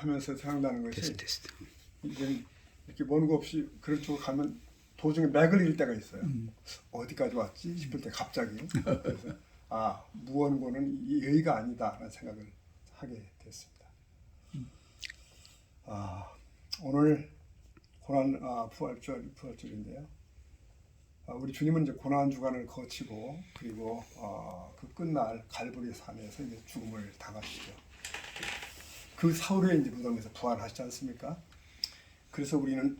하면서 생각나는 것이 테스트. 이제 이렇게 먼 곳 없이 그런 쪽으로 가면 도중에 맥을 잃을 때가 있어요. 어디까지 왔지 싶을 때 갑자기 그래서 무언고는 이 여기가 아니다라는 생각을 하게 됐습니다. 오늘 고난 부활절인데요. 우리 주님은 이제 고난 주간을 거치고 그리고 그 끝날 갈보리 산에서 이제 죽음을 당하시죠. 그 사흘에 이제 무덤에서 부활하시지 않습니까? 그래서 우리는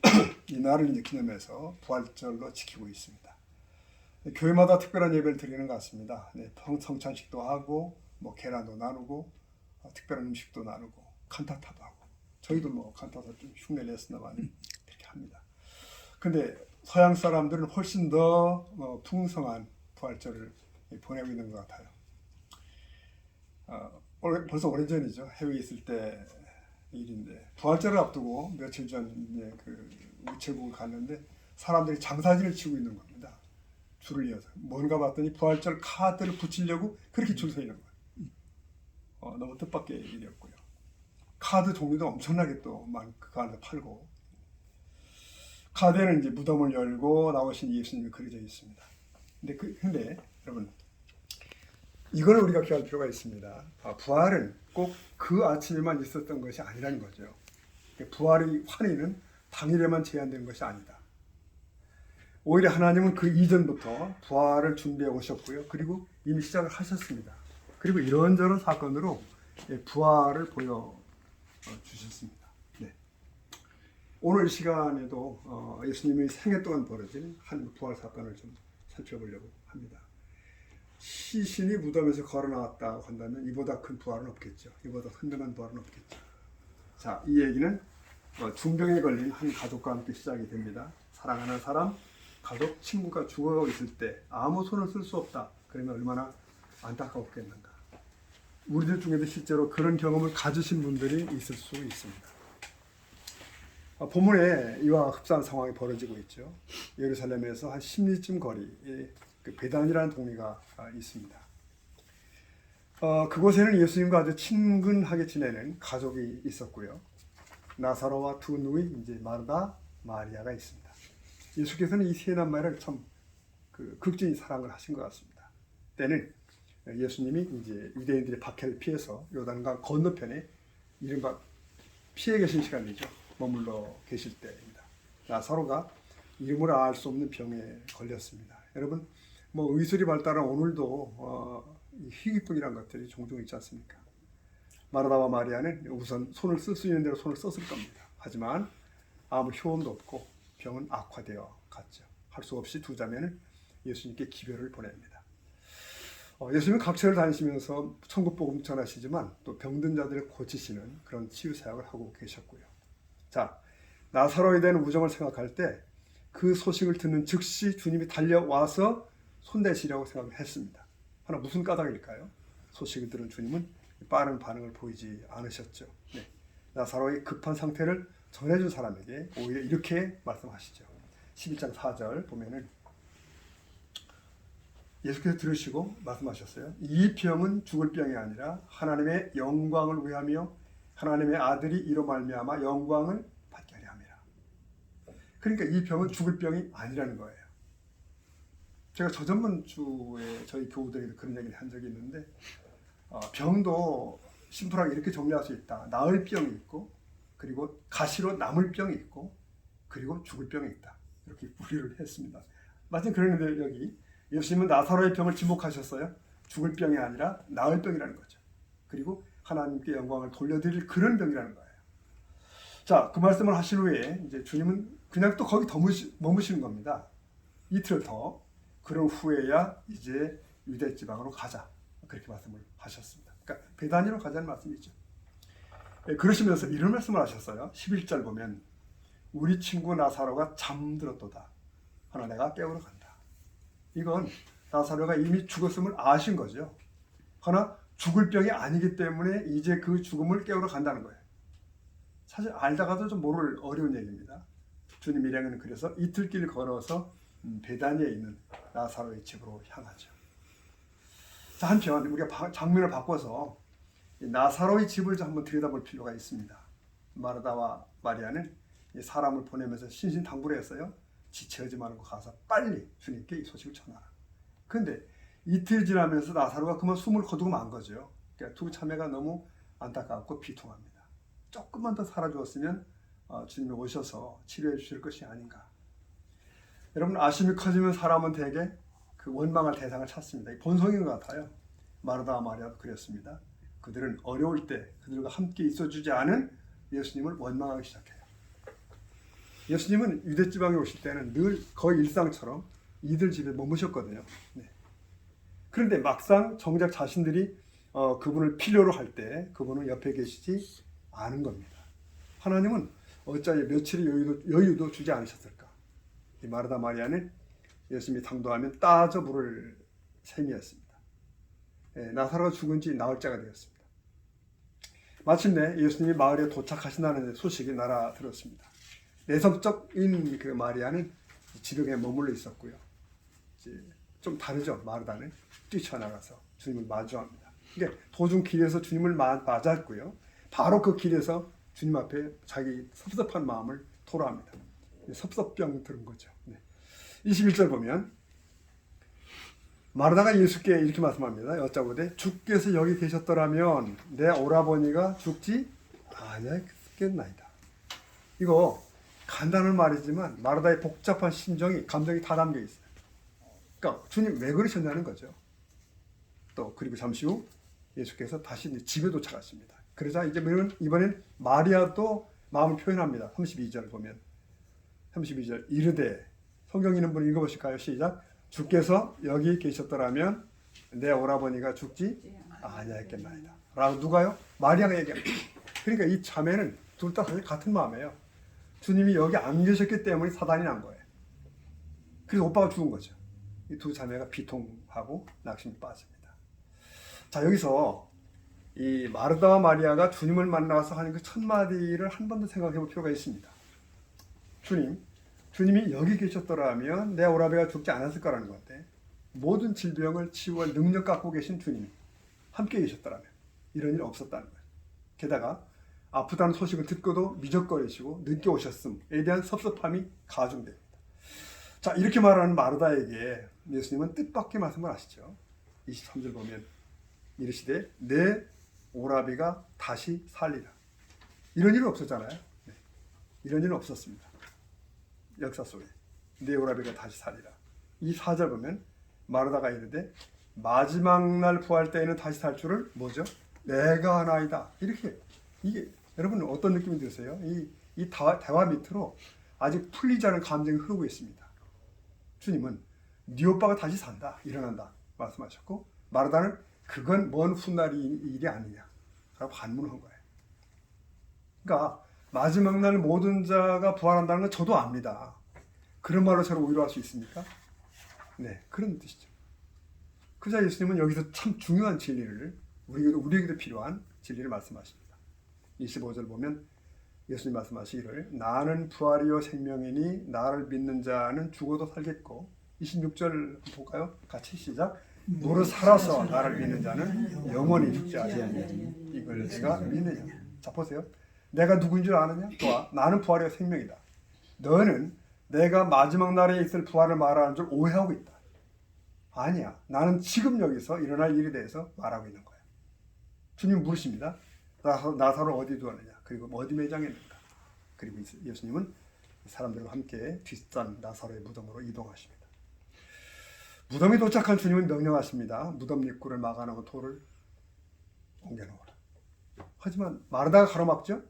이 날을 이제 기념해서 부활절로 지키고 있습니다. 교회마다 특별한 예배를 드리는 것 같습니다. 성찬식도 하고 뭐 계란도 나누고 특별한 음식도 나누고 칸타타도 하고 저희도 뭐 칸타타 좀 흉내 냈으나만 이렇게 합니다. 근데 서양 사람들은 훨씬 더 풍성한 부활절을 보내고 있는 것 같아요. 벌써 오래전이죠. 해외에 있을 때 일인데 부활절을 앞두고 며칠 전 그 우체국을 갔는데 사람들이 장사진을 치고 있는 겁니다. 줄을 이어서 뭔가 봤더니 부활절 카드를 붙이려고 그렇게 줄 서 있는 거예요. 너무 뜻밖의 일이었고요. 카드 종류도 엄청나게 또 그 안에 팔고 카드에는 이제 무덤을 열고 나오신 예수님이 그려져 있습니다. 근데 여러분 이걸 우리가 기억할 필요가 있습니다. 부활은 꼭 그 아침에만 있었던 것이 아니라는 거죠. 부활의 환희는 당일에만 제한된 것이 아니다. 오히려 하나님은 그 이전부터 부활을 준비해 오셨고요. 그리고 이미 시작을 하셨습니다. 그리고 이런저런 사건으로 부활을 보여주셨습니다. 네. 오늘 이 시간에도 예수님의 생애 동안 벌어진 한 부활 사건을 좀 살펴보려고 합니다. 시신이 무덤에서 걸어 나왔다고 한다면 이보다 큰 부활은 없겠죠. 이보다 선명한 부활은 없겠죠. 자, 이 얘기는 중병에 걸린 한 가족과 함께 시작이 됩니다. 사랑하는 사람, 가족, 친구가 죽어가고 있을 때 아무 손을 쓸 수 없다. 그러면 얼마나 안타까웠겠는가. 우리들 중에도 실제로 그런 경험을 가지신 분들이 있을 수 있습니다. 본문에 이와 흡사한 상황이 벌어지고 있죠. 예루살렘에서 한 10리쯤 거리에 그 베단이라는 동네가 있습니다. 그곳에는 예수님과 아주 친근하게 지내는 가족이 있었고요. 나사로와 두 누이 이제 마르다, 마리아가 있습니다. 예수께서는 이 세 남매를 참 극진히 사랑을 하신 것 같습니다. 때는 예수님이 이제 유대인들의 박해를 피해서 요단강 건너편에 이른바 피해 계신 시간이죠. 머물러 계실 때입니다. 나사로가 이름을 알 수 없는 병에 걸렸습니다. 여러분, 뭐 의술이 발달한 오늘도 희귀병이라는 것들이 종종 있지 않습니까? 마르다와 마리아는 우선 손을 쓸 수 있는 대로 손을 썼을 겁니다. 하지만 아무 효험도 없고 병은 악화되어 갔죠. 할 수 없이 두 자매는 예수님께 기별을 보냅니다. 예수님은 각처를 다니시면서 천국 복음 전하시지만 또 병든 자들을 고치시는 그런 치유 사역을 하고 계셨고요. 자, 나사로에 대한 우정을 생각할 때 그 소식을 듣는 즉시 주님이 달려와서 손대시려고 생각을 했습니다. 하나 무슨 까닭일까요? 소식을 들은 주님은 빠른 반응을 보이지 않으셨죠. 네. 나사로의 급한 상태를 전해준 사람에게 오히려 이렇게 말씀하시죠. 11장 4절 보면은 예수께서 들으시고 말씀하셨어요. 이 병은 죽을 병이 아니라 하나님의 영광을 위하며 하나님의 아들이 이로 말미암아 영광을 받게 하려 함이라. 그러니까 이 병은 죽을 병이 아니라는 거예요. 제가 저전번 주에 저희 교우들에게 그런 얘기를 한 적이 있는데 병도 심플하게 이렇게 정리할 수 있다. 나을 병이 있고 그리고 가시로 남을 병이 있고 그리고 죽을 병이 있다. 이렇게 분류를 했습니다. 마침 그러는데 여기 예수님은 나사로의 병을 지목하셨어요. 죽을 병이 아니라 나을 병이라는 거죠. 그리고 하나님께 영광을 돌려드릴 그런 병이라는 거예요. 자, 그 말씀을 하신 후에 이제 주님은 그냥 또 거기 더 머무시는 겁니다. 이틀 더. 그런 후에야 이제 유대 지방으로 가자. 그렇게 말씀을 하셨습니다. 그러니까 베다니로 가자는 말씀이죠. 그러시면서 이런 말씀을 하셨어요. 11절 보면 우리 친구 나사로가 잠들었도다. 하나 내가 깨우러 간다. 이건 나사로가 이미 죽었음을 아신 거죠. 하나 죽을 병이 아니기 때문에 이제 그 죽음을 깨우러 간다는 거예요. 사실 알다가도 좀 모를 어려운 얘기입니다. 주님 일행은 그래서 이틀길 걸어서 베다니에 있는 나사로의 집으로 향하죠. 자, 한편 우리가 장면을 바꿔서 나사로의 집을 좀 한번 들여다볼 필요가 있습니다. 마르다와 마리아는 이 사람을 보내면서 신신당부를 했어요. 지체하지 말고 가서 빨리 주님께 이 소식을 전하라. 그런데 이틀 지나면서 나사로가 그만 숨을 거두고 만 거죠. 그러니까 두 자매가 너무 안타깝고 비통합니다. 조금만 더 살아주었으면 주님이 오셔서 치료해 주실 것이 아닌가. 여러분, 아심이 커지면 사람은 대개 그 원망할 대상을 찾습니다. 본성인 것 같아요. 마르다와 마리아도 그랬습니다. 그들은 어려울 때 그들과 함께 있어주지 않은 예수님을 원망하기 시작해요. 예수님은 유대지방에 오실 때는 늘 거의 일상처럼 이들 집에 머무셨거든요. 네. 그런데 막상 정작 자신들이 그분을 필요로 할 때 그분은 옆에 계시지 않은 겁니다. 하나님은 어찌하여 며칠의 여유도 주지 않으셨을까? 이 마르다 마리아는 예수님이 당도하면 따져 물을 셈이었습니다. 나사로가 죽은 지 나흘째가 되었습니다. 마침내 예수님이 마을에 도착하신다는 소식이 날아들었습니다. 내성적인 그 마리아는 집에 그냥 머물러 있었고요. 좀 다르죠. 마르다는 뛰쳐나가서 주님을 마주합니다. 그러니까 도중 길에서 주님을 맞았고요. 바로 그 길에서 주님 앞에 자기 섭섭한 마음을 토로합니다. 섭섭병 들은 거죠. 네. 21절 보면 마르다가 예수께 이렇게 말씀합니다. 여짜오되 주께서 여기 계셨더라면 내 오라버니가 죽지 아니하겠나이다. 이거 간단한 말이지만 마르다의 복잡한 심정이 감정이 다 담겨 있어요. 그러니까 주님 왜 그러셨냐는 거죠. 또 그리고 잠시 후 예수께서 다시 집에 도착하십니다. 그러자 이번엔 마리아도 마음을 표현합니다. 32절 보면 32절 이르되 성경 있는 분 읽어보실까요? 시작. 주께서 여기 계셨더라면 내 오라버니가 죽지 아니하였겠나이다. 라고 누가요? 마리아가 얘기합니다. 그러니까 이 자매는 둘 다 사실 같은 마음이에요. 주님이 여기 안 계셨기 때문에 사단이 난 거예요. 그래서 오빠가 죽은 거죠. 이 두 자매가 비통하고 낙심에 빠집니다. 자, 여기서 이 마르다와 마리아가 주님을 만나서 하는 그 첫 마디를 한 번 더 생각해 볼 필요가 있습니다. 주님이 여기 계셨더라면 내 오라베가 죽지 않았을 거라는 건데, 모든 질병을 치유할 능력 갖고 계신 주님이 함께 계셨더라면 이런 일 없었다는 거예요. 게다가 아프다는 소식을 듣고도 미적거리시고 늦게 오셨음에 대한 섭섭함이 가중됩니다. 자, 이렇게 말하는 마르다에게 예수님은 뜻밖의 말씀을 하시죠. 23절 보면 이르시되 내 오라비가 다시 살리라. 이런 일은 없었잖아요. 네. 이런 일은 없었습니다. 역사 속에 내 오라비가 다시 살리라. 이 4절 보면 마르다가 이르되 마지막 날 부활 때에는 다시 살 줄을 뭐죠? 내가 하나이다. 이렇게 이게 여러분 어떤 느낌이 드세요? 이 대화 밑으로 아직 풀리지 않은 감정이 흐르고 있습니다. 주님은 네 오빠가 다시 산다, 일어난다 말씀하셨고 마르다는 그건 먼 훗날 일이 아니냐 라고 반문한 거예요. 그러니까 마지막 날 모든 자가 부활한다는 건 저도 압니다. 그런 말로 저를 위로할 수 있습니까? 네, 그런 뜻이죠. 그자 예수님은 여기서 참 중요한 진리를 우리에게도 필요한 진리를 말씀하십니다. 25절 보면 예수님 말씀하시기를 나는 부활이요 생명이니 나를 믿는 자는 죽어도 살겠고 26절 볼까요? 같이 시작. 너를 살아서 나를 믿는 자는 영원히 죽지 아니하니 이걸 내가 믿느냐. 자, 보세요. 내가 누구인 줄 아느냐? 또한 나는 부활이요 생명이다. 너는 내가 마지막 날에 있을 부활을 말하는 줄 오해하고 있다. 아니야. 나는 지금 여기서 일어날 일에 대해서 말하고 있는 거야. 주님 물으십니다. 나사로 어디 두었느냐? 그리고 어디 매장했는가? 그리고 예수님은 사람들과 함께 뒷산 나사로의 무덤으로 이동하십니다. 무덤에 도착한 주님은 명령하십니다. 무덤 입구를 막아놓고 돌을 옮겨놓으라. 하지만 마르다가 가로막죠?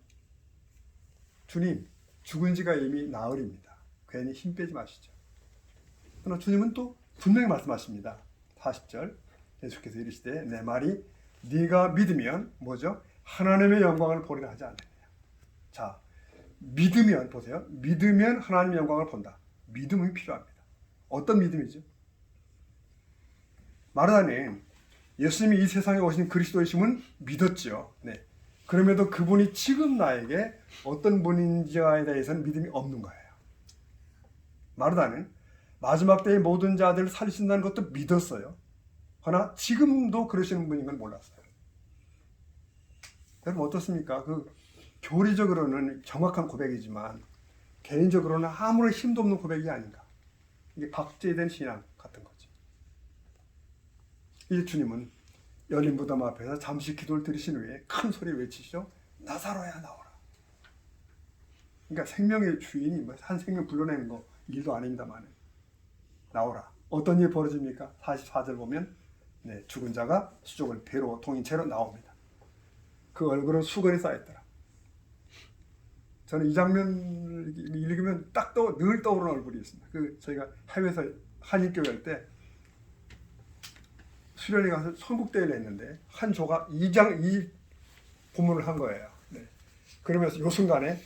주님, 죽은 지가 이미 나흘입니다. 괜히 힘 빼지 마시죠. 그러나 주님은 또 분명히 말씀하십니다. 40절 예수께서 이르시되 내 말이 네가 믿으면 뭐죠? 하나님의 영광을 보리라 하지 않느냐. 자, 믿으면 보세요. 믿으면 하나님의 영광을 본다. 믿음이 필요합니다. 어떤 믿음이죠? 마르다는 예수님이 이 세상에 오신 그리스도이심은 믿었죠. 네. 그럼에도 그분이 지금 나에게 어떤 분인지에 대해서는 믿음이 없는 거예요. 마르다는 마지막 때의 모든 자들을 살리신다는 것도 믿었어요. 그러나 지금도 그러시는 분인 걸 몰랐어요. 여러분 어떻습니까? 교리적으로는 정확한 고백이지만 개인적으로는 아무런 힘도 없는 고백이 아닌가. 이게 박제된 신앙 같은 거죠. 이제 주님은 열린 무덤 앞에서 잠시 기도를 드리신 후에 큰 소리 외치시죠. 나사로야 나오라. 그러니까 생명의 주인이 한 생명 불러내는 거 일도 아닙니다만 나오라. 어떤 일이 벌어집니까? 44절 보면 죽은 자가 수족을 배로 동인 채로 나옵니다. 그 얼굴은 수건이 쌓였더라. 저는 이 장면을 읽으면 늘 떠오르는 얼굴이 있습니다. 저희가 해외에서 한인교회 할 때 수련회 가서 선국대회를 했는데 한 조가 이 본문을 한 거예요. 그러면서 요 순간에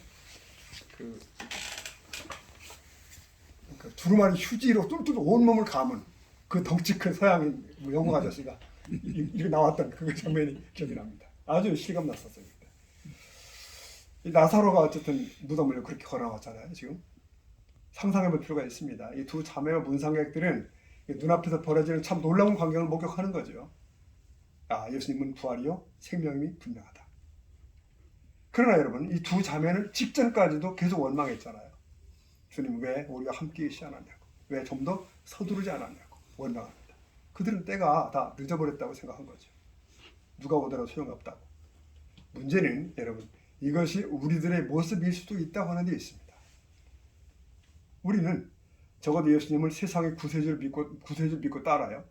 두루마리 휴지로 뚫뚫 온몸을 감은 그 덩치 큰 서양인 영국 아저씨가 이렇게 나왔던 그 장면이 기억이 납니다. 아주 실감났었어요. 이 나사로가 어쨌든 무덤을 그렇게 걸어나왔잖아요. 지금 상상해볼 필요가 있습니다. 이 두 자매와 문상객들은 눈앞에서 벌어지는 참 놀라운 광경을 목격하는 거죠. 예수님은 부활이요 생명이 분명하다. 그러나 여러분, 이 두 자매는 직전까지도 계속 원망했잖아요. 주님 왜 우리가 함께 계시지 않았냐고, 왜 좀 더 서두르지 않았냐고 원망합니다. 그들은 때가 다 늦어버렸다고 생각한 거죠. 누가 오더라도 소용없다고. 문제는 여러분, 이것이 우리들의 모습일 수도 있다고 하는 데 있습니다. 우리는 적어도 예수님을 세상의 구세주를 믿고 따라요.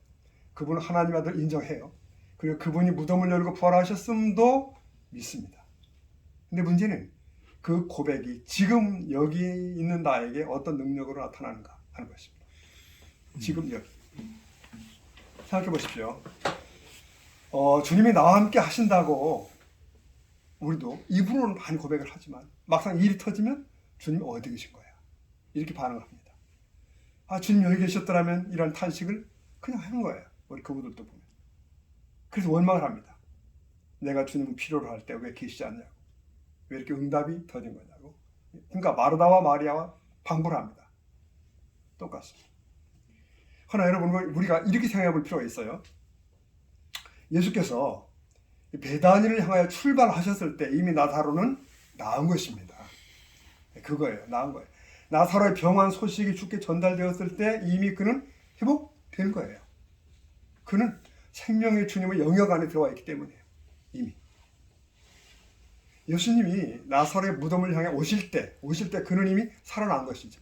그분은 하나님 아들 인정해요. 그리고 그분이 무덤을 열고 부활하셨음도 믿습니다. 근데 문제는 그 고백이 지금 여기 있는 나에게 어떤 능력으로 나타나는가 하는 것입니다. 지금 여기. 생각해 보십시오. 주님이 나와 함께 하신다고 우리도 입으로는 많이 고백을 하지만 막상 일이 터지면 주님 어디 계신 거야? 이렇게 반응합니다. 주님 여기 계셨더라면 이런 탄식을 그냥 하는 거예요. 우리 그분들도 보면. 그래서 원망을 합니다. 내가 주님을 필요로 할 때 왜 계시지 않냐고. 왜 이렇게 응답이 더딘 거냐고. 그러니까 마르다와 마리아와 방불을 합니다. 똑같습니다. 그러나 여러분, 우리가 이렇게 생각해 볼 필요가 있어요. 예수께서 베다니를 향하여 출발하셨을 때 이미 나사로는 나은 것입니다. 그거예요. 나은 거예요. 나사로의 병환 소식이 주께 전달되었을 때 이미 그는 회복된 거예요. 그는 생명의 주님의 영역 안에 들어와 있기 때문이에요. 이미. 예수님이 나사로의 무덤을 향해 오실 때 그는 이미 살아난 것이죠.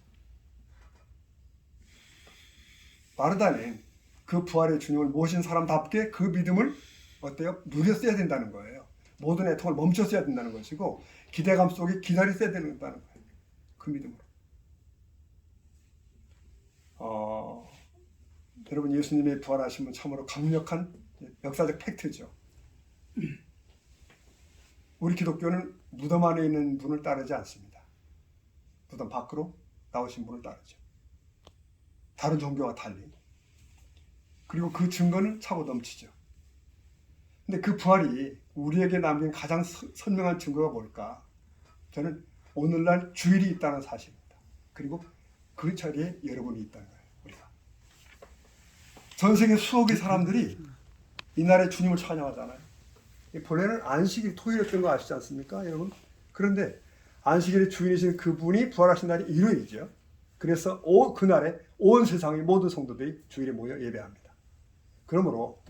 마르다는 그 부활의 주님을 모신 사람답게 그 믿음을 누렸어야 된다는 거예요. 모든 애통을 멈췄어야 된다는 것이고 기대감 속에 기다렸어야 된다는 거예요. 그 믿음으로. 여러분, 예수님의 부활하심은 참으로 강력한 역사적 팩트죠. 우리 기독교는 무덤 안에 있는 분을 따르지 않습니다. 무덤 밖으로 나오신 분을 따르죠. 다른 종교와 달리. 그리고 그 증거는 차고 넘치죠. 근데 그 부활이 우리에게 남긴 가장 선명한 증거가 뭘까? 저는 오늘날 주일이 있다는 사실입니다. 그리고 그 자리에 여러분이 있다는 거예요. 우리가. 전 세계 수억의 사람들이 이날에 주님을 찬양하잖아요. 본래는 안식일 토요일이었던 거 아시지 않습니까, 여러분? 그런데 안식일의 주인이신 그분이 부활하신 날이 일요일이죠. 그래서 그날에 온 세상의 모든 성도들이 주일에 모여 예배합니다. 그러므로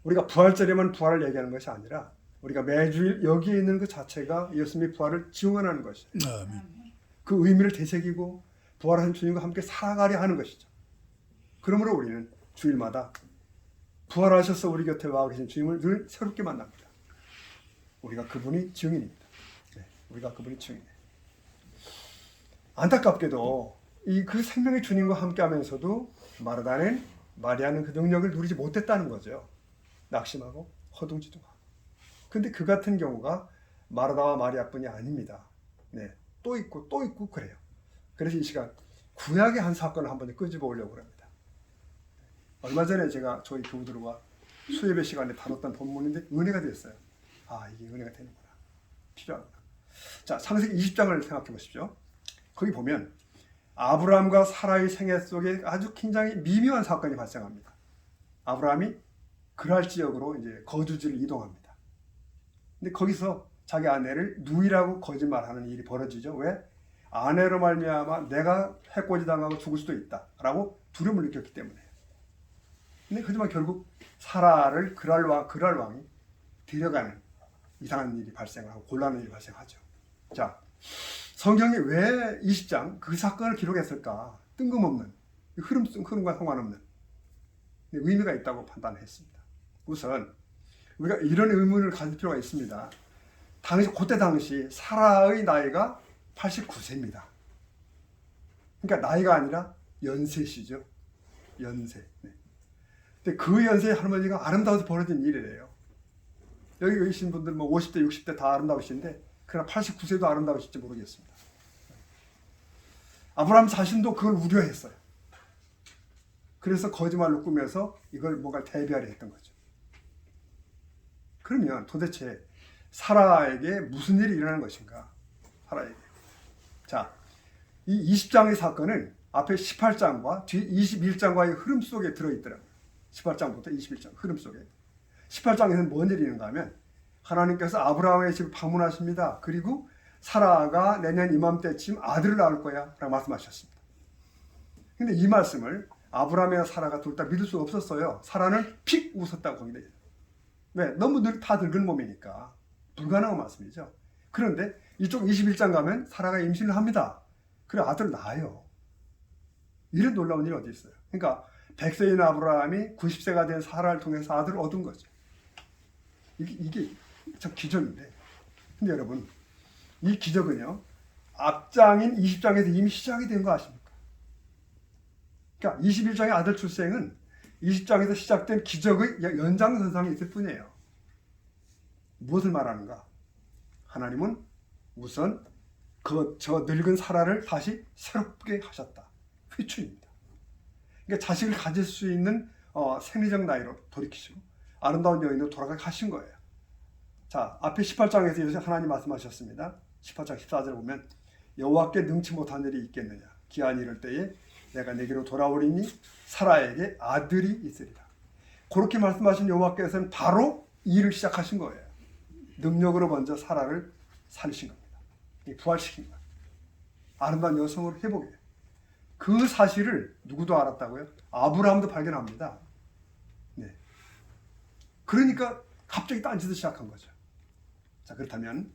우리가 부활절에만 부활을 얘기하는 것이 아니라 우리가 매주일 여기에 있는 그 자체가 예수님의 부활을 증언하는 것이에요. 그 의미를 되새기고 부활하신 주님과 함께 살아가려 하는 것이죠. 그러므로 우리는 주일마다 부활하셔서 우리 곁에 와 계신 주님을 늘 새롭게 만납니다. 우리가 그분이 증인입니다. 우리가 그분이 증인이에요. 안타깝게도 그 생명의 주님과 함께하면서도 마리아는 그 능력을 누리지 못했다는 거죠. 낙심하고 허둥지둥하고. 근데 그 같은 경우가 마르다와 마리아뿐이 아닙니다. 또 있고 그래요. 그래서 이 시간 구약의 한 사건을 한번 끄집어 오려고 합니다. 얼마 전에 제가 저희 교우들과 수예배 시간에 다뤘던 본문인데 은혜가 됐어요. 이게 은혜가 되는구나. 필요하구나. 자, 창세기 20장을 생각해 보십시오. 거기 보면 아브라함과 사라의 생애 속에 아주 굉장히 미묘한 사건이 발생합니다. 아브라함이 그랄 지역으로 이제 거주지를 이동합니다. 근데 거기서 자기 아내를 누이라고 거짓말하는 일이 벌어지죠. 왜? 아내로 말미암아 내가 해코지 당하고 죽을 수도 있다라고 두려움을 느꼈기 때문에. 근데 하지만 결국 사라를 그랄 왕이 데려가는 이상한 일이 발생하고 곤란한 일이 발생하죠. 자, 성경이 왜 20장 그 사건을 기록했을까? 뜬금없는 흐름과 상관없는 의미가 있다고 판단했습니다. 우선 우리가 이런 의문을 가질 필요가 있습니다. 그때 당시 사라의 나이가 89세입니다. 그러니까 나이가 아니라 연세시죠. 연세. 네. 근데 그 연세의 할머니가 아름다워서 벌어진 일이래요. 여기 계신 분들 뭐 50대, 60대 다 아름다우신데 그러나 89세도 아름다우실지 모르겠습니다. 아브라함 자신도 그걸 우려했어요. 그래서 거짓말로 꾸며서 이걸 뭔가 대비하려 했던 거죠. 그러면 도대체 사라에게 무슨 일이 일어나는 것인가? 사라에게. 자, 이 20장의 사건은 앞에 18장과 뒤 21장과의 흐름 속에 들어있더라고요. 18장부터 21장 흐름 속에. 18장에서는 뭔 일이 있는가 하면 하나님께서 아브라함의 집을 방문하십니다. 그리고 사라가 내년 이맘때쯤 아들을 낳을 거야 라고 말씀하셨습니다. 근데 이 말씀을 아브라함이나 사라가 둘 다 믿을 수 없었어요. 사라는 픽 웃었다고 거기다. 왜? 너무 다 늙은 몸이니까 불가능한 말씀이죠. 그런데 이쪽 21장 가면 사라가 임신을 합니다. 그래 아들을 낳아요. 이런 놀라운 일이 어디 있어요. 그러니까 100세인 아브라함이 90세가 된 사라를 통해서 아들을 얻은 거죠. 이게 참 기적인데. 근데 여러분 이 기적은요 앞장인 20장에서 이미 시작이 된 거 아십니까? 그러니까 21장의 아들 출생은 20장에서 시작된 기적의 연장선상에 있을 뿐이에요. 무엇을 말하는가? 하나님은 우선 저 늙은 사라를 다시 새롭게 하셨다. 회춘입니다. 그러니까 자식을 가질 수 있는 생리적 나이로 돌이키시고 아름다운 여인으로 돌아가게 하신 거예요. 자, 앞에 18장에서 하나님 말씀하셨습니다. 18장 14절 보면 여호와께 능치 못한 일이 있겠느냐. 기한이 이를 때에 내가 내게로 돌아오리니 사라에게 아들이 있으리라. 그렇게 말씀하신 여호와께서는 바로 일을 시작하신 거예요. 능력으로 먼저 사라를 살리신 겁니다. 부활시킨 거예요. 아름다운 여성으로 회복해요. 그 사실을 누구도 알았다고요? 아브라함도 발견합니다. 네. 그러니까 갑자기 딴짓을 시작한 거죠. 자, 그렇다면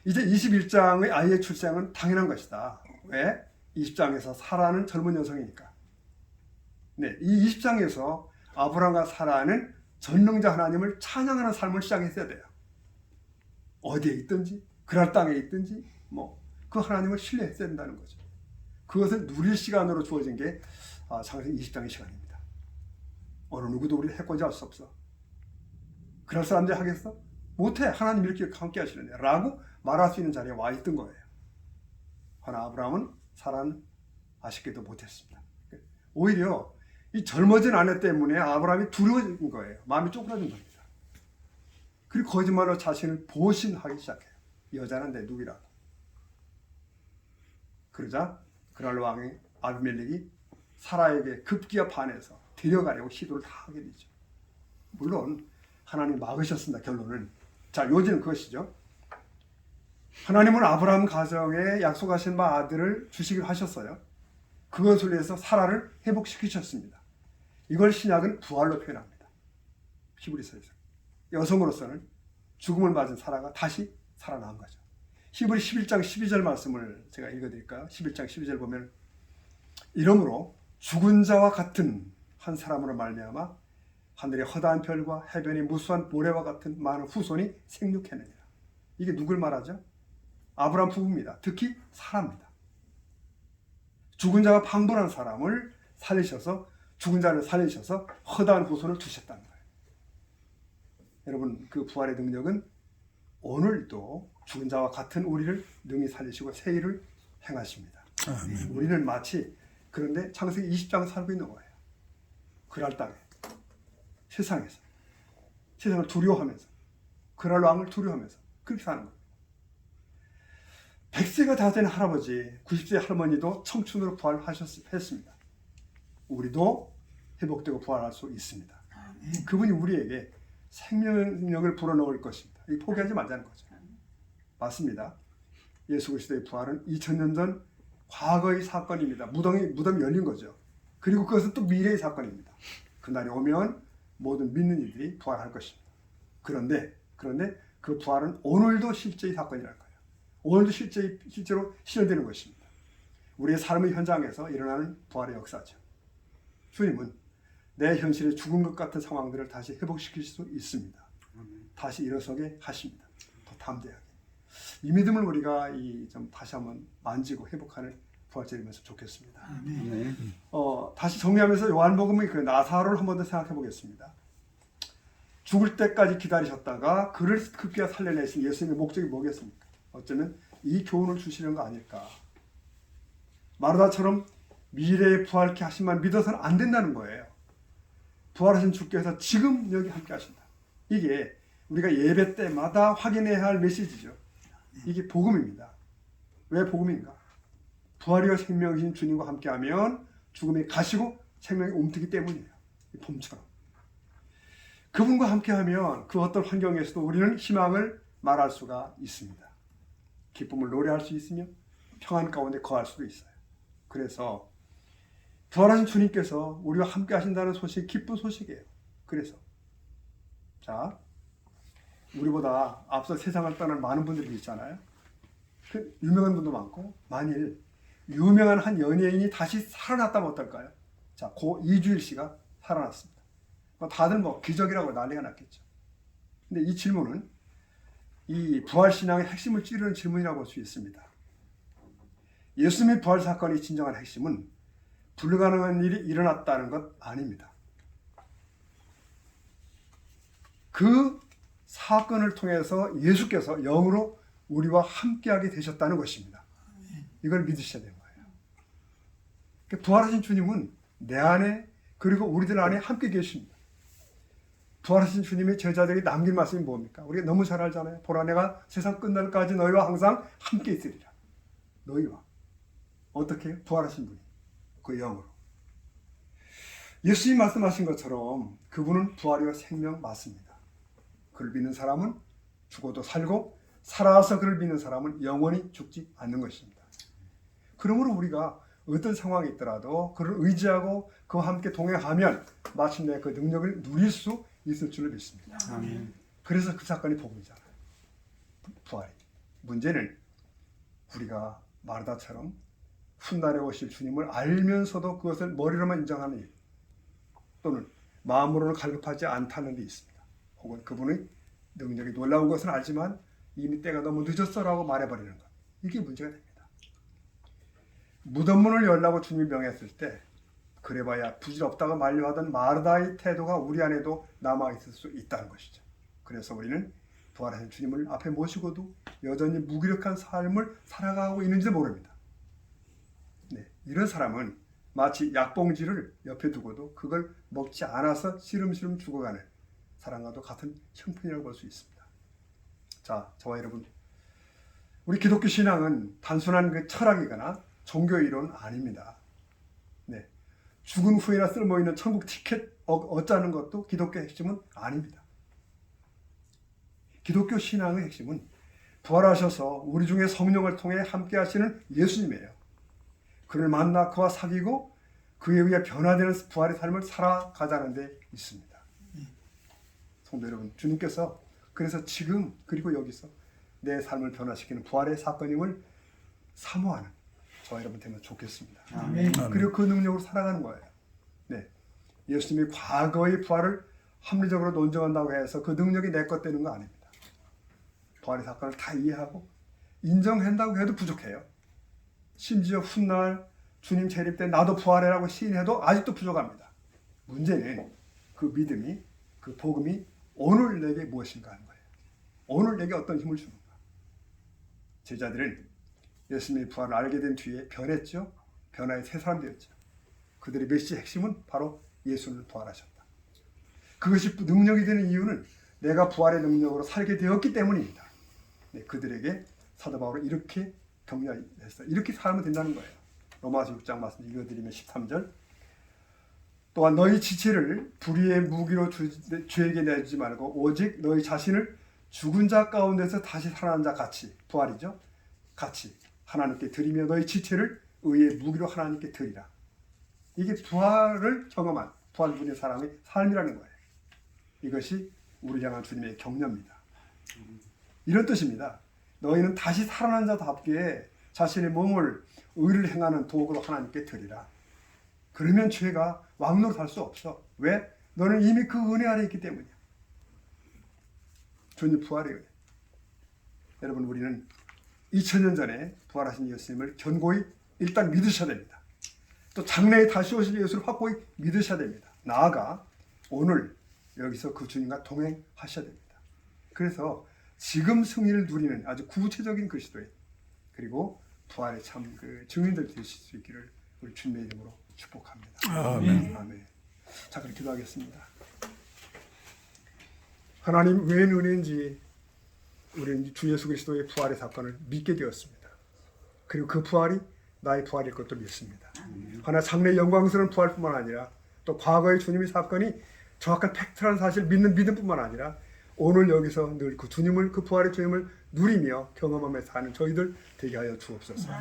이제 21장의 아이의 출생은 당연한 것이다. 왜? 20장에서 사라는 젊은 여성이니까. 네, 이 20장에서 아브라함과 사라는 전능자 하나님을 찬양하는 삶을 시작했어야 돼요. 어디에 있든지, 그랄 땅에 있든지, 그 하나님을 신뢰했어야 된다는 거죠. 그것을 누릴 시간으로 주어진 게 창세기 20장의 시간입니다. 어느 누구도 우리를 해코지 할 수 없어. 그럴 사람들이 하겠어? 못해. 하나님 이렇게 함께 하시는데 라고 말할 수 있는 자리에 와 있던 거예요. 그러나 아브라함은 사라는 아쉽게도 못했습니다. 오히려 이 젊어진 아내 때문에 아브라함이 두려워진 거예요. 마음이 쪼그라든 겁니다. 그리고 거짓말로 자신을 보신하기 시작해요. 여자는 내 누이라고. 그러자 그날 왕이 아비멜렉이 사라에게 급기야 반해서 데려가려고 시도를 다 하게 되죠. 물론 하나님 막으셨습니다. 결론은. 자, 요지는 그것이죠. 하나님은 아브라함 가정에 약속하신 바 아들을 주시기로 하셨어요. 그것을 위해서 사라를 회복시키셨습니다. 이걸 신약은 부활로 표현합니다. 히브리서에서. 여성으로서는 죽음을 맞은 사라가 다시 살아난 거죠. 히브리 11장 12절 말씀을 제가 읽어드릴까요? 11장 12절 보면 이러므로 죽은 자와 같은 한 사람으로 말미암아 하늘의 허다한 별과 해변의 무수한 모래와 같은 많은 후손이 생육했느니라. 이게 누굴 말하죠? 아브라함 부부입니다. 특히 사라입니다. 죽은 자가 방불한 사람을 살리셔서 죽은 자를 살리셔서 허다한 후손을 두셨다는 거예요. 여러분 그 부활의 능력은 오늘도 죽은 자와 같은 우리를 능히 살리시고 새 일을 행하십니다. 우리는 마치 그런데 창세기 20장 살고 있는 거예요. 그랄 땅에 세상에서 세상을 두려워하면서 그랄 왕을 두려워하면서 그렇게 사는 거예요. 100세가 다 된 할아버지 90세 할머니도 청춘으로 부활했습니다. 우리도 회복되고 부활할 수 있습니다. 그분이 우리에게 생명력을 불어넣을 것입니다. 이 포기하지 말자는 거죠. 맞습니다. 예수 그리스도의 부활은 2000년 전 과거의 사건입니다. 무덤이 열린 거죠. 그리고 그것은 또 미래의 사건입니다. 그날이 오면 모든 믿는 이들이 부활할 것입니다. 그런데 그 부활은 오늘도 실제의 사건이라는 거예요. 오늘도 실제로 실현되는 것입니다. 우리의 삶의 현장에서 일어나는 부활의 역사죠. 주님은 내 현실에 죽은 것 같은 상황들을 다시 회복시킬 수 있습니다. 다시 일어서게 하십니다. 더 담대하게. 이 믿음을 우리가 좀 다시 한번 만지고 회복하는 부활절이면서 좋겠습니다. 다시 정리하면서 요한복음의 그 나사로를 한 번 더 생각해 보겠습니다. 죽을 때까지 기다리셨다가 그를 급기야 살려내신 예수님의 목적이 뭐겠습니까? 어쩌면 이 교훈을 주시는 거 아닐까. 마르다처럼 미래에 부활케 하신만 믿어서는 안 된다는 거예요. 부활하신 주께서 지금 여기 함께 하신다. 이게 우리가 예배 때마다 확인해야 할 메시지죠. 이게 복음입니다. 왜 복음인가? 부활이와 생명이신 주님과 함께하면 죽음이 가시고 생명이 옮트기 때문이에요. 봄처럼. 그분과 함께하면 그 어떤 환경에서도 우리는 희망을 말할 수가 있습니다. 기쁨을 노래할 수 있으며 평안 가운데 거할 수도 있어요. 그래서 부활하신 주님께서 우리와 함께 하신다는 소식, 기쁜 소식이에요. 그래서 자, 우리보다 앞서 세상을 떠난 많은 분들이 있잖아요. 그 유명한 분도 많고, 만일 유명한 한 연예인이 다시 살아났다면 어떨까요? 자, 고 이주일 씨가 살아났습니다. 다들 기적이라고 난리가 났겠죠. 근데 이 질문은 이 부활신앙의 핵심을 찌르는 질문이라고 볼 수 있습니다. 예수님의 부활 사건의 진정한 핵심은 불가능한 일이 일어났다는 것 아닙니다. 그 사건을 통해서 예수께서 영으로 우리와 함께하게 되셨다는 것입니다. 이걸 믿으셔야 되는 거예요. 부활하신 주님은 내 안에 그리고 우리들 안에 함께 계십니다. 부활하신 주님의 제자들이 남긴 말씀이 뭡니까? 우리가 너무 잘 알잖아요. 보라, 내가 세상 끝날까지 너희와 항상 함께 있으리라. 너희와. 어떻게 해요? 부활하신 분이. 그 영으로. 예수님이 말씀하신 것처럼 그분은 부활이와 생명 맞습니다. 그를 믿는 사람은 죽어도 살고 살아서 그를 믿는 사람은 영원히 죽지 않는 것입니다. 그러므로 우리가 어떤 상황이 있더라도 그를 의지하고 그와 함께 동행하면 마침내 그 능력을 누릴 수 있을 줄로 믿습니다. 아멘. 그래서 그 사건이 복음이잖아요. 부활이. 문제는 우리가 마르다처럼 훗날에 오실 주님을 알면서도 그것을 머리로만 인정하는 일, 또는 마음으로는 갈급하지 않다는 데 있습니다. 혹은 그분의 능력이 놀라운 것은 알지만 이미 때가 너무 늦었어라고 말해버리는 것. 이게 문제가 됩니다. 무덤문을 열라고 주님이 명했을 때 그래봐야 부질없다고 만류하던 마르다의 태도가 우리 안에도 남아있을 수 있다는 것이죠. 그래서 우리는 부활하신 주님을 앞에 모시고도 여전히 무기력한 삶을 살아가고 있는지 모릅니다. 네, 이런 사람은 마치 약봉지를 옆에 두고도 그걸 먹지 않아서 시름시름 죽어가는 사람과도 같은 형편이라고 볼 수 있습니다. 자, 저와 여러분, 우리 기독교 신앙은 단순한 그 철학이거나 종교 이론 아닙니다. 네, 죽은 후에나 쓸모있는 천국 티켓 얻자는 것도 기독교의 핵심은 아닙니다. 기독교 신앙의 핵심은 부활하셔서 우리 중에 성령을 통해 함께 하시는 예수님이에요. 그를 만나 그와 사귀고 그에 의해 변화되는 부활의 삶을 살아가자는 데 있습니다. 성도 여러분, 주님께서 그래서 지금 그리고 여기서 내 삶을 변화시키는 부활의 사건임을 사모하는 저와 여러분 되면 좋겠습니다. 아멘. 그리고 그 능력으로 살아가는 거예요. 네, 예수님이 과거의 부활을 합리적으로 논증한다고 해서 그 능력이 내 것 되는 거 아닙니다. 부활의 사건을 다 이해하고 인정한다고 해도 부족해요. 심지어 훗날 주님 재림 때 나도 부활해라고 시인해도 아직도 부족합니다. 문제는 그 믿음이, 그 복음이 오늘 내게 무엇인가 하는 거예요. 오늘 내게 어떤 힘을 주는가. 제자들은 예수님의 부활을 알게 된 뒤에 변했죠. 변화의 새 사람 되었죠. 그들의 메시지의 핵심은 바로 예수는 부활하셨다. 그것이 능력이 되는 이유는 내가 부활의 능력으로 살게 되었기 때문입니다. 네, 그들에게 사도 바울은 이렇게 격려했어요. 이렇게 살면 된다는 거예요. 로마서 6장 말씀 읽어드리면 13절, 또한 너희 지체를 불의의 무기로 주에게 내주지 말고 오직 너희 자신을 죽은 자 가운데서 다시 살아난 자 같이 부활이죠. 같이 하나님께 드리며 너희 지체를 의의 무기로 하나님께 드리라. 이게 부활을 경험한 부활분의 사람의 삶이라는 거예요. 이것이 우리 향한 주님의 격려입니다. 이런 뜻입니다. 너희는 다시 살아난 자답게 자신의 몸을 의를 행하는 도구로 하나님께 드리라. 그러면 죄가 왕노릇할 수 없어. 왜? 너는 이미 그 은혜 아래 있기 때문이야. 주님 부활의 은혜. 여러분, 우리는 2000년 전에 부활하신 예수님을 견고히 일단 믿으셔야 됩니다. 또 장래에 다시 오실 예수를 확고히 믿으셔야 됩니다. 나아가 오늘 여기서 그 주님과 동행하셔야 됩니다. 그래서 지금 승리를 누리는 아주 구체적인 그리스도인, 그리고 부활의 참 그 증인들 되실 수 있기를 우리 주님의 이름으로 축복합니다. 아멘. 아멘. 자, 그럼 기도하겠습니다. 하나님, 웬 은혜인지 우리는 주 예수 그리스도의 부활의 사건을 믿게 되었습니다. 그리고 그 부활이 나의 부활일 것도 믿습니다. 하나 장래의 영광스러운 부활뿐만 아니라 또 과거의 주님의 사건이 정확한 팩트라는 사실을 믿는 믿음뿐만 아니라 오늘 여기서 늘 그 주님을, 그 부활의 주님을 누리며 경험하며 사는 저희들 되게 하여 주옵소서.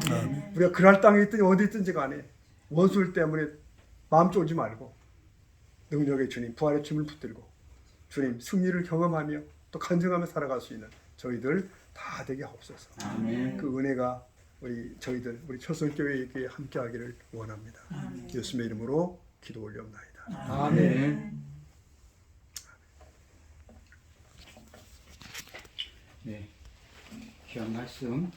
우리가 그날 땅에 있든지 어디 있든지 간에 원수들 때문에 마음 쫄지 말고 능력의 주님, 부활의 주님을 붙들고 주님 승리를 경험하며 또 간증하며 살아갈 수 있는 저희들 다 되게 하옵소서. 그 은혜가 저희들 우리 초선교회에게 함께하기를 원합니다. 예수님의 이름으로 기도 올려옵나이다. 아멘. 네, 귀한 말씀